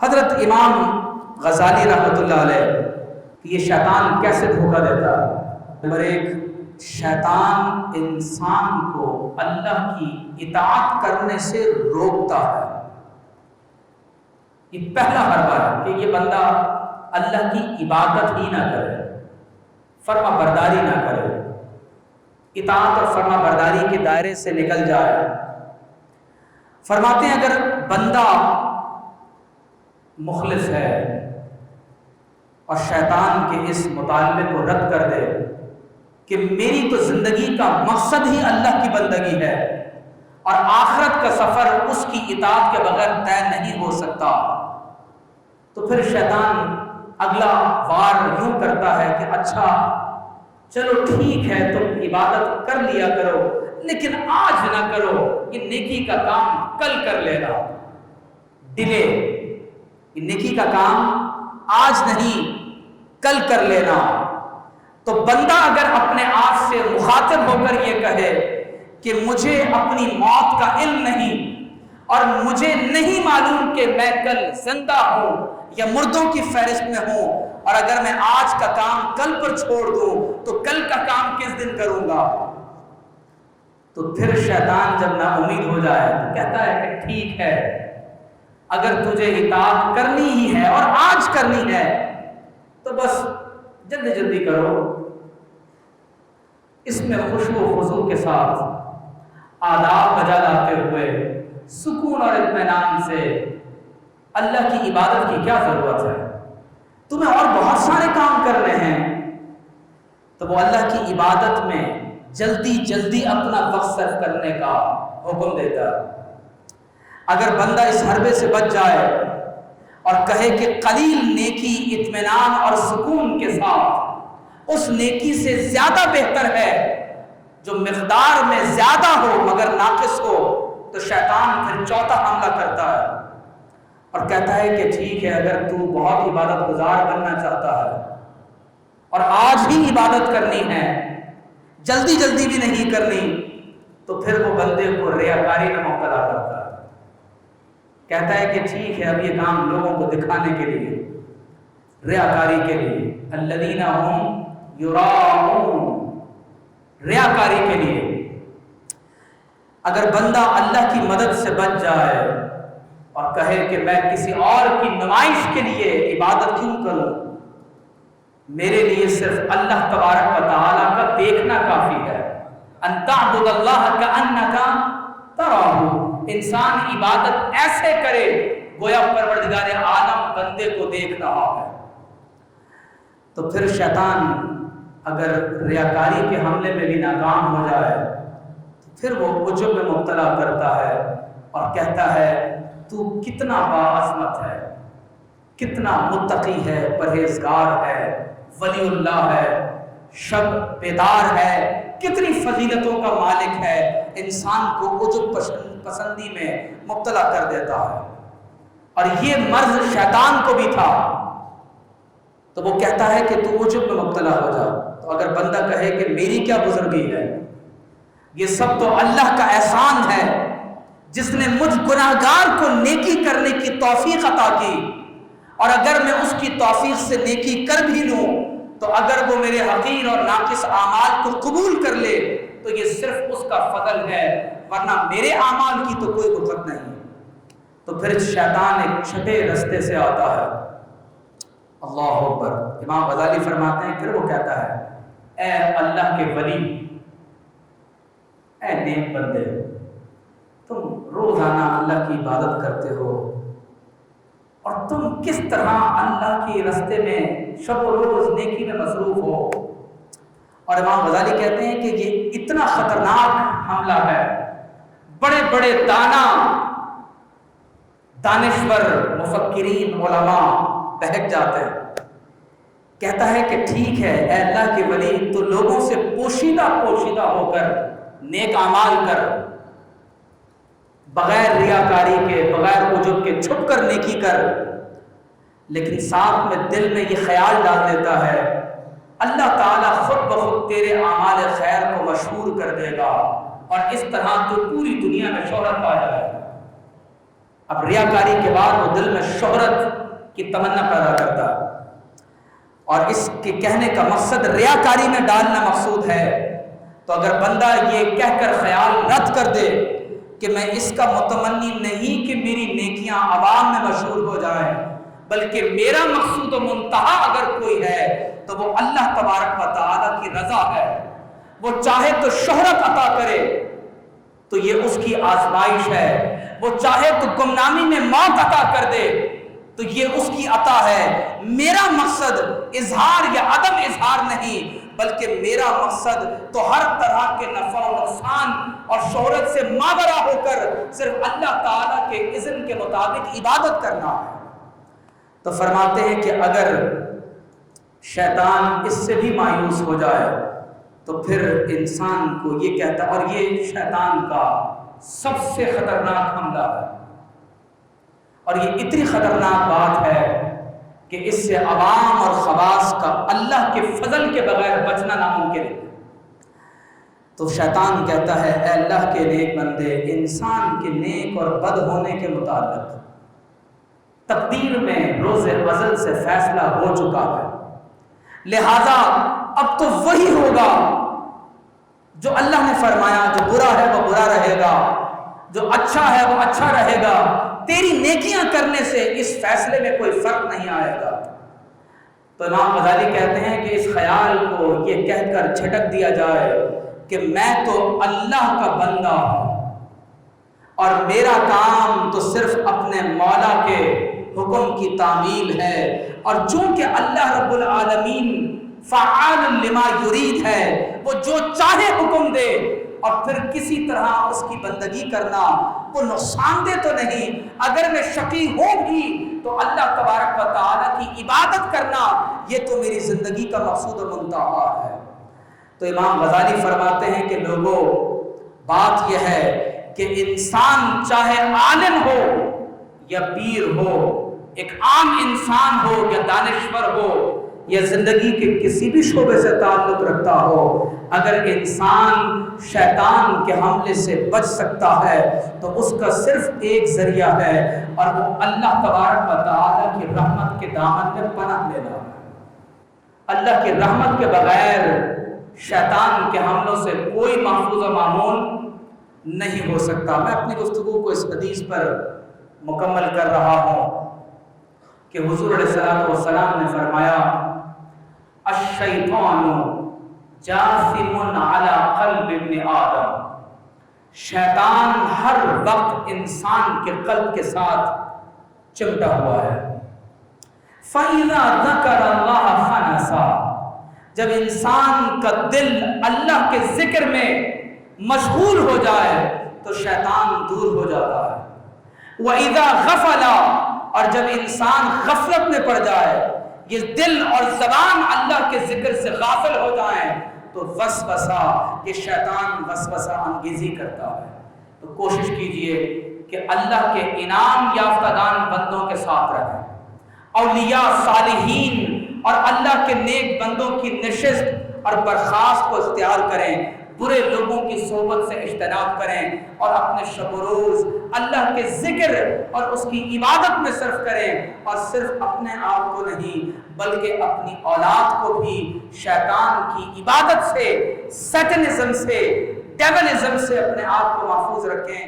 حضرت امام غزالی رحمۃ اللہ علیہ کہ یہ شیطان کیسے دھوکہ دیتا ہے۔ نمبر ایک، شیطان انسان کو اللہ کی اطاعت کرنے سے روکتا ہے۔ یہ پہلا حربہ ہے کہ یہ بندہ اللہ کی عبادت ہی نہ کرے، فرما برداری نہ کرے، اطاعت اور فرما برداری کے دائرے سے نکل جائے۔ فرماتے ہیں اگر بندہ مخلص ہے اور شیطان کے اس مطالبے کو رد کر دے کہ میری تو زندگی کا مقصد ہی اللہ کی بندگی ہے اور آخرت کا سفر اس کی اطاعت کے بغیر طے نہیں ہو سکتا، تو پھر شیطان اگلا وار یوں کرتا ہے کہ اچھا چلو ٹھیک ہے تم عبادت کر لیا کرو لیکن آج نہ کرو، یہ نیکی کا کام کل کر لینا، ڈیلے، یہ نیکی کا کام آج نہیں کل کر لینا۔ تو بندہ اگر اپنے آپ سے مخاطب ہو کر یہ کہے کہ مجھے اپنی موت کا علم نہیں اور مجھے نہیں معلوم کہ میں کل زندہ ہوں یا مردوں کی فہرست میں ہوں، اور اگر میں آج کا کام کل پر چھوڑ دوں تو کل کا کام کس دن کروں گا، تو پھر شیطان جب نا امید ہو جائے تو کہتا ہے کہ ٹھیک ہے اگر تجھے اطاعت کرنی ہی ہے اور آج کرنی ہے تو بس جلدی جلدی کرو۔ اس میں خشوع و خضوع کے ساتھ آداب بجا لاتے ہوئے سکون اور اطمینان سے اللہ کی عبادت کی کیا ضرورت ہے، تمہیں اور بہت سارے کام کرنے ہیں، تو وہ اللہ کی عبادت میں جلدی جلدی اپنا وقت صرف کرنے کا حکم دیتا ہے۔ اگر بندہ اس حربے سے بچ جائے اور کہے کہ قلیل نیکی اطمینان اور سکون کے ساتھ اس نیکی سے زیادہ بہتر ہے جو مقدار میں زیادہ ہو مگر ناقص ہو، تو شیطان پھر چوتھا حملہ کرتا ہے اور کہتا ہے کہ ٹھیک ہے اگر تو بہت عبادت گزار بننا چاہتا ہے اور آج ہی عبادت کرنی ہے، جلدی جلدی بھی نہیں کرنی، تو پھر وہ بندے کو ریاکاری میں مبتلا کرتا ہے۔ کہتا ہے کہ ٹھیک ہے اب یہ کام لوگوں کو دکھانے کے لیے، ریاکاری کے لیے، الذین هم یراؤون، ریاکاری کے لیے۔ اگر بندہ اللہ کی مدد سے بچ جائے اور کہے کہ میں کسی اور کی نمائش کے لیے عبادت کیوں کروں، میرے لیے صرف اللہ تبارک و تعالیٰ کا دیکھنا کافی ہے، ان تعبد اللہ کأنک تراہ، انسان عبادت ایسے کرے گویا پروردگار عالم بندے کو دیکھ رہا ہے۔ تو پھر شیطان اگر ریاکاری کے حملے میں بھی ناکام ہو جائے تو پھر وہ عجب میں مبتلا کرتا ہے اور کہتا ہے تو کتنا باعظمت ہے، کتنا متقی ہے، پرہیزگار ہے، ولی اللہ ہے، شب بیدار ہے، کتنی فضیلتوں کا مالک ہے، انسان کو عجب پسندی میں مبتلا کر دیتا ہے۔ اور یہ مرض شیطان کو بھی تھا، تو وہ کہتا ہے کہ تو عجب میں مبتلا ہو جا۔ تو اگر بندہ کہے کہ میری کیا بزرگی ہے، یہ سب تو اللہ کا احسان ہے جس نے مجھ گناہگار کو نیکی کرنے کی توفیق عطا کی، اور اگر میں اس کی توفیق سے نیکی کر بھی لوں تو اگر وہ میرے حقیر اور ناقص اعمال کو قبول کر لے تو یہ صرف اس کا فضل ہے، ورنہ میرے اعمال کی تو کوئی وقت نہیں۔ تو پھر شیطان ایک چھٹے رستے سے آتا ہے۔ اللہ اکبر۔ امام غزالی فرماتے ہیں پھر وہ کہتا ہے اے اللہ کے ولی، اے نیک بندے، تم روزانہ اللہ کی عبادت کرتے ہو اور تم کس طرح اللہ کے راستے میں شب و روز نیکی میں مصروف ہو۔ اور امام غزالی کہتے ہیں کہ یہ اتنا خطرناک حملہ ہے، بڑے بڑے دانشور مفکرین علماء بہک جاتے ہیں۔ کہتا ہے کہ ٹھیک ہے اے اللہ کے ولی، تو لوگوں سے پوشیدہ ہو کر نیک اعمال کر، بغیر ریاکاری کے، بغیر عجب کے، چھپ کر نیکی کر، لیکن ساتھ میں دل میں یہ خیال ڈال دیتا ہے اللہ تعالیٰ خود بخود تیرے اعمال خیر کو مشہور کر دے گا اور اس طرح تو پوری دنیا میں شہرت پا جائے گا۔ اب ریاکاری کے بعد وہ دل میں شہرت کی تمنا پیدا کرتا ہے، اور اس کے کہنے کا مقصد ریاکاری میں ڈالنا مقصود ہے۔ تو اگر بندہ یہ کہہ کر خیال رد کر دے کہ میں اس کا متمنی نہیں کہ میری نیکیاں عوام میں مشہور ہو جائیں، بلکہ میرا مقصود و منتہا اگر کوئی ہے تو وہ اللہ تبارک و تعالیٰ کی رضا ہے، وہ چاہے تو شہرت عطا کرے تو یہ اس کی آزمائش ہے، وہ چاہے تو گمنامی میں موت عطا کر دے تو یہ اس کی عطا ہے۔ میرا مقصد اظہار یا عدم اظہار نہیں، بلکہ میرا مقصد تو ہر طرح کے نفع و نقصان اور شہرت سے ماورا ہو کر صرف اللہ تعالیٰ کے اذن کے مطابق عبادت کرنا ہے۔ تو فرماتے ہیں کہ اگر شیطان اس سے بھی مایوس ہو جائے تو پھر انسان کو یہ کہتا ہے، اور یہ شیطان کا سب سے خطرناک حملہ ہے، اور یہ اتنی خطرناک بات ہے کہ اس سے عوام اور خواص کا اللہ کے فضل کے بغیر بچنا ناممکن ہے۔ تو شیطان کہتا ہے، اے اللہ کے نیک بندے، انسان کے نیک اور بد ہونے کے متعلق تقدیر میں روز ازل سے فیصلہ ہو چکا ہے، لہذا اب تو وہی ہوگا جو اللہ نے فرمایا، جو برا ہے وہ برا رہے گا، جو اچھا ہے وہ اچھا رہے گا، تیری نیکیاں کرنے سے اس فیصلے میں کوئی فرق نہیں آئے گا۔ تو امام غزالی کہتے ہیں کہ اس خیال کو یہ کہہ کر جھٹک دیا جائے کہ میں تو اللہ کا بندہ ہوں اور میرا کام تو صرف اپنے مولا کے حکم کی تعمیل ہے، اور چونکہ اللہ رب العالمین فعال لما یرید ہے، وہ جو چاہے حکم دے، اور پھر کسی طرح اس کی بندگی کرنا وہ نقصان دہ تو نہیں، اگر میں شقی ہوں بھی تو اللہ تبارک و تعالیٰ کی عبادت کرنا یہ تو میری زندگی کا مقصود و منتہا ہے۔ تو امام غزالی فرماتے ہیں کہ لوگوں، بات یہ ہے کہ انسان چاہے عالم ہو یا پیر ہو، ایک عام انسان ہو یا دانشور ہو یا زندگی کے کسی بھی شعبے سے تعلق رکھتا ہو، اگر انسان شیطان کے حملے سے بچ سکتا ہے تو اس کا صرف ایک ذریعہ ہے، اور وہ اللہ تبارک و تعالیٰ کی رحمت کے دامن میں پناہ لینا ہے۔ اللہ کی رحمت کے بغیر شیطان کے حملوں سے کوئی محفوظ و معمول نہیں ہو سکتا۔ میں اپنی گفتگو کو اس حدیث پر مکمل کر رہا ہوں کہ حضور علیہ السلام نے فرمایا، الشیطان جاثم علی قلب ابن آدم، شیطان ہر وقت انسان کے قلب کے ساتھ چمٹا ہوا ہے۔ فَإِذَا ذَكَرَ اللَّهَ خَنَسَ، جب انسان کا دل اللہ کے ذکر میں مشغول ہو جائے تو شیطان دور ہو جاتا ہے۔ وَإِذَا غَفَلَ، اور جب انسان غفلت میں پڑ جائے، یہ دل اور زبان اللہ کے ذکر سے غافل ہو جائیں تو وسوسہ، یہ شیطان وسوسہ انگیزی کرتا ہے۔ تو کوشش کیجئے کہ اللہ کے انعام یافتہ دان بندوں کے ساتھ رہیں، اولیاء صالحین اور اللہ کے نیک بندوں کی نشست اور برخاست کو اختیار کریں، برے لوگوں کی صحبت سے اجتناب کریں، اور اپنے شب و روز اللہ کے ذکر اور اس کی عبادت میں صرف کریں، اور صرف اپنے آپ کو نہیں بلکہ اپنی اولاد کو بھی شیطان کی عبادت سے، سیٹنزم سے، ڈیولزم سے اپنے آپ کو محفوظ رکھیں۔